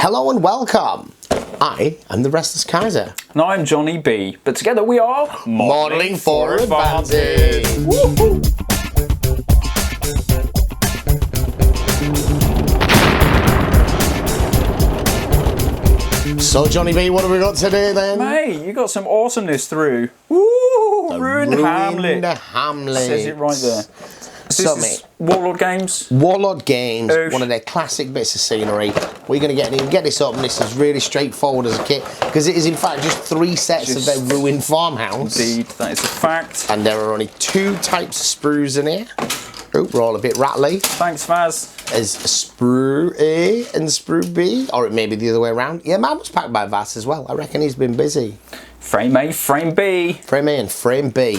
Hello and welcome. I am the Restless Kaiser. And I'm Jonny B. But together we are Modelling for Advantage. Woohoo! So Jonny B, what have we got today then? Mate, you got some awesomeness through. Woo! Ruined Hamlet. Hamlet. Says it right there. So, this is mate, Warlord Games. Warlord Games, Oof. one of their classic bits of scenery. We're going to get this up, and this is really straightforward as a kit, because it is in fact just 3 sets of their ruined farmhouse. Indeed, that is a fact. And there are only 2 types of sprues in here. Oh, we're all a bit rattly. Thanks, Vaz. There's Sprue A and Sprue B, or it may be the other way around. Yeah, mine was packed by Vaz as well. I reckon he's been busy. Frame A, Frame B. Frame A and Frame B.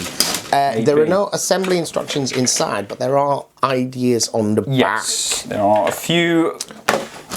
There are no assembly instructions inside, but there are ideas on the back. Yes, there are a few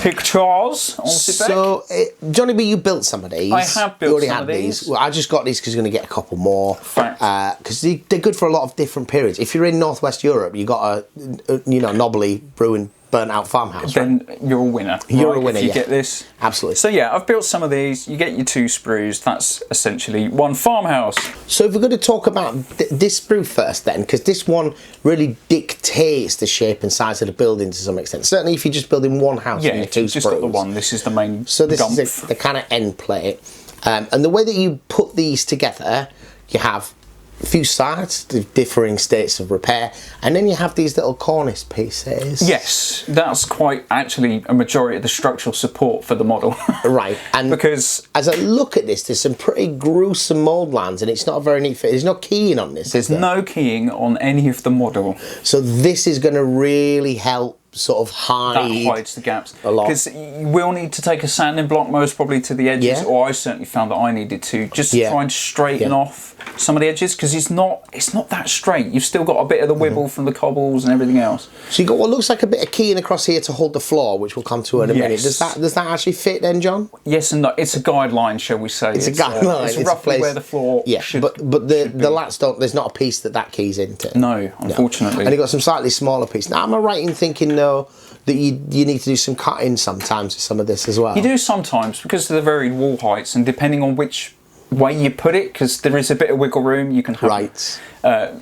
pictures on the back. So, Jonny B, you built some of these. I have built some of these. Well, I just got these because you're going to get a couple more. Fact. Because they're good for a lot of different periods. If you're in Northwest Europe, you got a knobbly, ruined, burnt out farmhouse. Then you're a winner. You're a winner, if you yeah. get this. Absolutely. So yeah, I've built some of these. You get your 2 sprues. That's essentially 1 farmhouse. So if we're going to talk about this sprue first then, because this one really dictates the shape and size of the building to some extent. Certainly if you're just building one house Yeah, and you're if 2 you've just got the sprues. one. This is the main So this gump. is the kind of end plate. And the way that you put these together, you have a few sides, differing states of repair, and then you have these little cornice pieces. Yes, that's quite actually a majority of the structural support for the model. Right, and because as I look at this, there's some pretty gruesome mould lines, and it's not a very neat fit. There's no keying on this. there's no keying on any of the model. So this is going to really help sort of That hide hides the gaps. a lot. Because you will need to take a sanding block most probably to the edges, Yeah. or I certainly found that I needed to, just to Yeah. try and straighten off some of the edges, because it's not that straight. You've still got a bit of the wibble from the cobbles and everything else. So you got what looks like a bit of keying across here to hold the floor, which we'll come to in a minute. Yes. Does that actually fit then, John? Yes and no. It's a guideline, shall we say. It's a guideline. It's It's a roughly place- where the floor should but the lats don't. There's not a piece that keys into. No, unfortunately. And you got some slightly smaller pieces. Now, am I right in thinking though that you need to do some cutting sometimes with some of this as well? You do sometimes, because of the varied wall heights, and depending on which way you put it, because there is a bit of wiggle room, you can have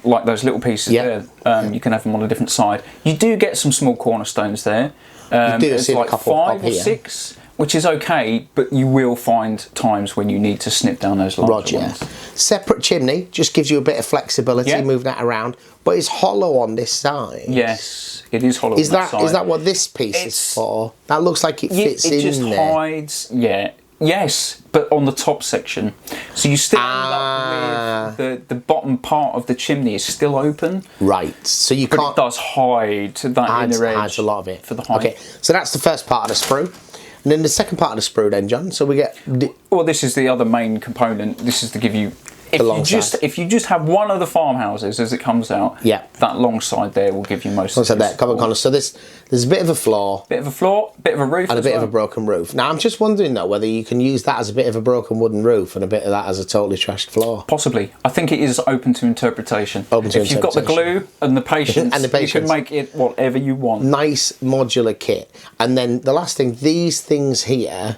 like those little pieces there. You can have them on a different side. You do get some small cornerstones there. You do There's see like a couple 5 up or here. 6, which is okay, but you will find times when you need to snip down those larger Roger. ones. Separate chimney just gives you a bit of flexibility, Yeah. moving that around, but it's hollow on this side. Yes, it is hollow. Is on that that side. what this piece is It's- for? That looks like it fits it in just there. hides, yes, but on the top section. So you still end up with the bottom part of the chimney is still open. Right, so you But can't. it does hide that inner edge. Hides a lot of it. For the height. Okay, so that's the first part of the sprue. And then the second part of the sprue then, John, so we get... Well, this is the other main component. This is to give you... If you just have one of the farmhouses as it comes out, that long side there will give you most of So there, couple of corners. So there's a bit of a floor. Bit of a floor, bit of a roof, And a bit of a broken roof. Now, I'm just wondering, though, whether you can use that as a bit of a broken wooden roof and a bit of that as a totally trashed floor. Possibly. I think it is open to interpretation. If you've got the glue and the patience, you can make it whatever you want. Nice modular kit. And then the last thing, these things here...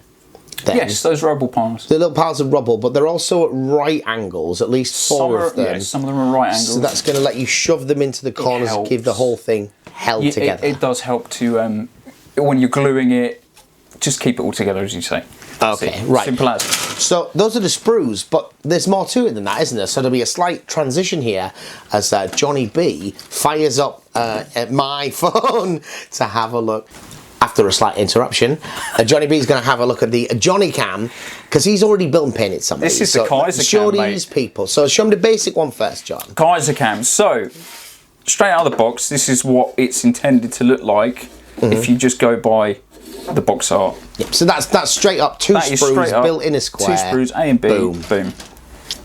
Then, yes, those rubble piles. The little piles of rubble, but they're also at right angles, at least 4 of them. Yes, some of them are right angles. So that's going to let you shove them into the corners and give the whole thing held together. It does help to, when you're gluing it, just keep it all together, as you say. Okay, right. Simple as. So those are the sprues, but there's more to it than that, isn't there? So there'll be a slight transition here as Jonny B fires up at my phone to have a look. After a slight interruption, Jonny B is going to have a look at the Jonny Cam, because he's already built and painted some of This these. is the Kaiser Show Cam, these people. So show them the basic one first, John. Kaiser Cam. So, straight out of the box, this is what it's intended to look like if you just go by the box art. Yep. So that's straight up 2 sprues built in a square. 2 sprues, A and B. Boom. Boom.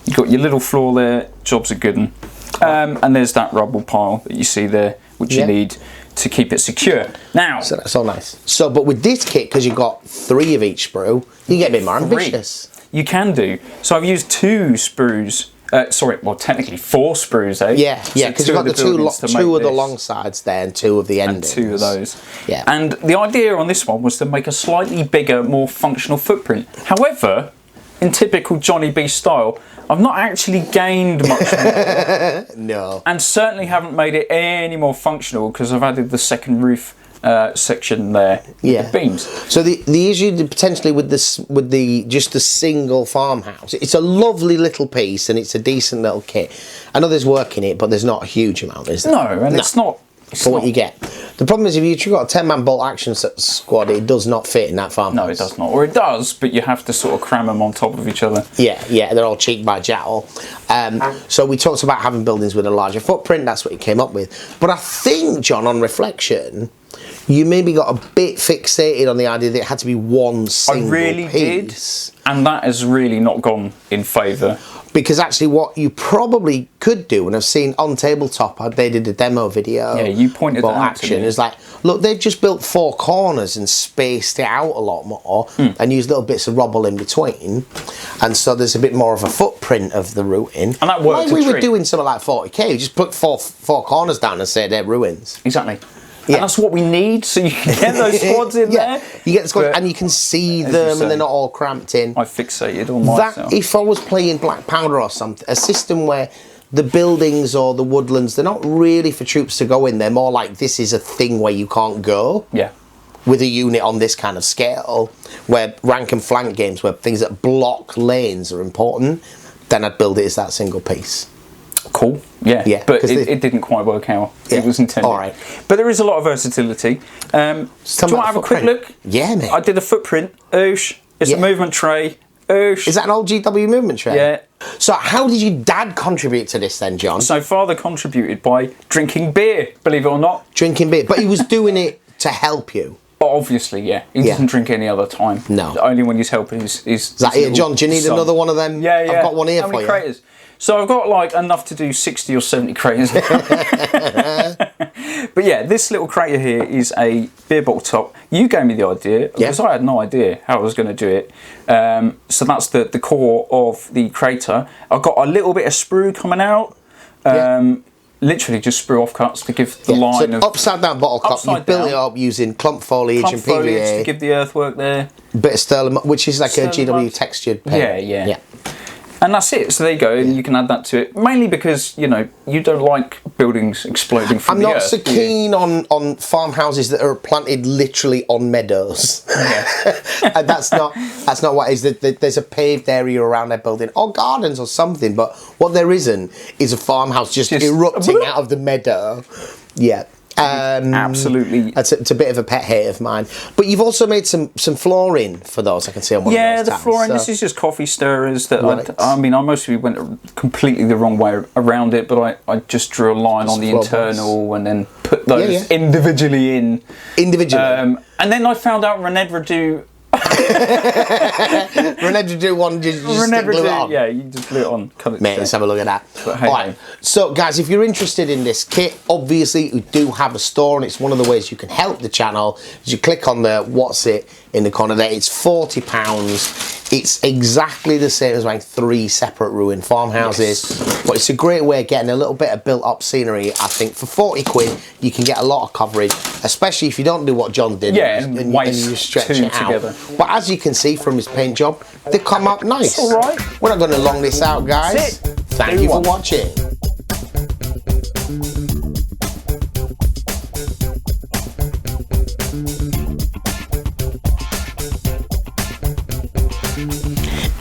You've got your little floor there, jobs are good. And there's that rubble pile that you see there, which you need to keep it secure. Now, so that's all nice. So, but with this kit, because you've got 3 of each sprue, you get a bit more ambitious. You can do. So I've used 2 sprues technically 4 sprues, eh? Yeah, So because you've got the two of the long sides there and 2 of the endings. And 2 of those. Yeah. And the idea on this one was to make a slightly bigger, more functional footprint. However, in typical Jonny B style, I've not actually gained much more. No. And certainly haven't made it any more functional because I've added the second roof section there with the beams. So the issue potentially with just the single farmhouse, it's a lovely little piece and it's a decent little kit. I know there's work in it, but there's not a huge amount, is there? No, and it's not. For what you get. The problem is if you've got a 10-man bolt action squad, it does not fit in that farmhouse. No, it does not. Or it does, but you have to sort of cram them on top of each other. Yeah, they're all cheek by jowl. So we talked about having buildings with a larger footprint. That's what you came up with. But I think, John, on reflection, you maybe got a bit fixated on the idea that it had to be one single piece. Did, and that has really not gone in favour. Because actually what you probably could do, and I've seen on Tabletop, they did a demo video. Yeah, you pointed that out action. to me. It's like, look, they've just built 4 corners and spaced it out a lot more and used little bits of rubble in between. And so there's a bit more of a footprint of the routing. And that worked. Like we were doing something like 40k, you just put four corners down and say they're ruins. Exactly. Yeah. And that's what we need, so you can get those squads in there. You get the squads, and you can see them, and they're not all cramped in. I fixated on myself. If I was playing Black Powder or something, a system where the buildings or the woodlands, they're not really for troops to go in. They're more like this is a thing where you can't go. Yeah. With a unit on this kind of scale, where rank and flank games, where things that block lanes are important, then I'd build it as that single piece. Cool. Yeah. But it didn't quite work out. Yeah. It was intended. All right. But there is a lot of versatility. Do you want to have a quick look? Yeah, mate. I did a footprint. Oosh. It's a movement tray. Oosh. Is that an old GW movement tray? Yeah. So how did your dad contribute to this then, John? So father contributed by drinking beer, believe it or not. Drinking beer. But he was doing it to help you. Obviously, yeah. He doesn't drink any other time. No. Only when he's helping his Is that it, John? Do you need another one of them? Yeah. I've got one here How for many you. craters? So I've got like enough to do 60 or 70 craters. But yeah, this little crater here is a beer bottle top. You gave me the idea because I had no idea how I was going to do it. So that's the core of the crater. I've got a little bit of sprue coming out. Literally just sprue offcuts to give the line of upside down bottle cup. You built it up using clump foliage and PVA to give the earthwork there. Bit of sterling, which is like a GW textured paint. Yeah. And that's it. So there you go. And you can add that to it. Mainly because, you don't like buildings exploding from the earth. I'm not so keen on farmhouses that are planted literally on meadows. And that's not what it is. There's a paved area around their building, or gardens or something. But what there isn't is a farmhouse just erupting out of the meadow. Yeah. Absolutely. It's a bit of a pet hate of mine. But you've also made some flooring for those, I can see on one of those. Yeah, the flooring. So. This is just coffee stirrers. That I mostly went completely the wrong way around it, but I just drew a line on the internal and then put those individually in. And then I found out Renedra do... Renedra do one, just glue it on. Yeah, you just glue it on. Mate, let's have a look at that. Alright, so guys, if you're interested in this kit, obviously we do have a store, and it's one of the ways you can help the channel. As you click on the what's it in the corner there, it's £40. It's exactly the same as buying 3 separate ruined farmhouses, but it's a great way of getting a little bit of built up scenery. I think for 40 quid you can get a lot of coverage, especially if you don't do what John did and you stretch it out. Together. But as you can see from his paint job, they come up nice. All right. We're not going to long this out, guys. Thank you for watching.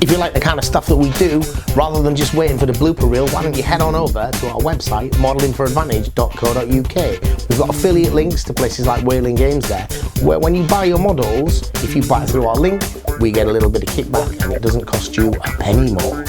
If you like the kind of stuff that we do, rather than just waiting for the blooper reel, why don't you head on over to our website, modelingforadvantage.co.uk. We've got affiliate links to places like Whaling Games there, where when you buy your models, if you buy through our link, we get a little bit of kickback, and it doesn't cost you a penny more.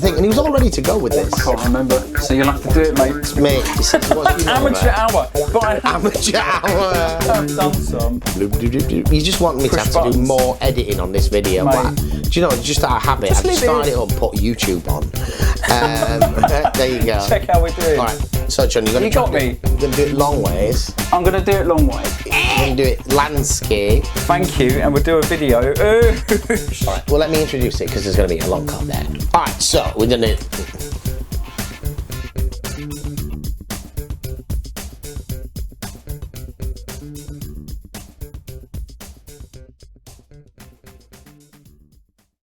thing, and he was all ready to go with this. I can't remember, so you'll have to do it, mate. Mate, Amateur hour, but I amateur hour. have done some. You just want me to have to do more editing on this video, but do you know, just out of habit, I've started it up and put YouTube on. There you go. Check how we're doing. All right, so John, you're going to do it long ways. I'm going to do it long way. You're going to do it landscape. Thank you, and we'll do a video. All right, well, let me introduce it because there's going to be a long cut there. All right, so we're going to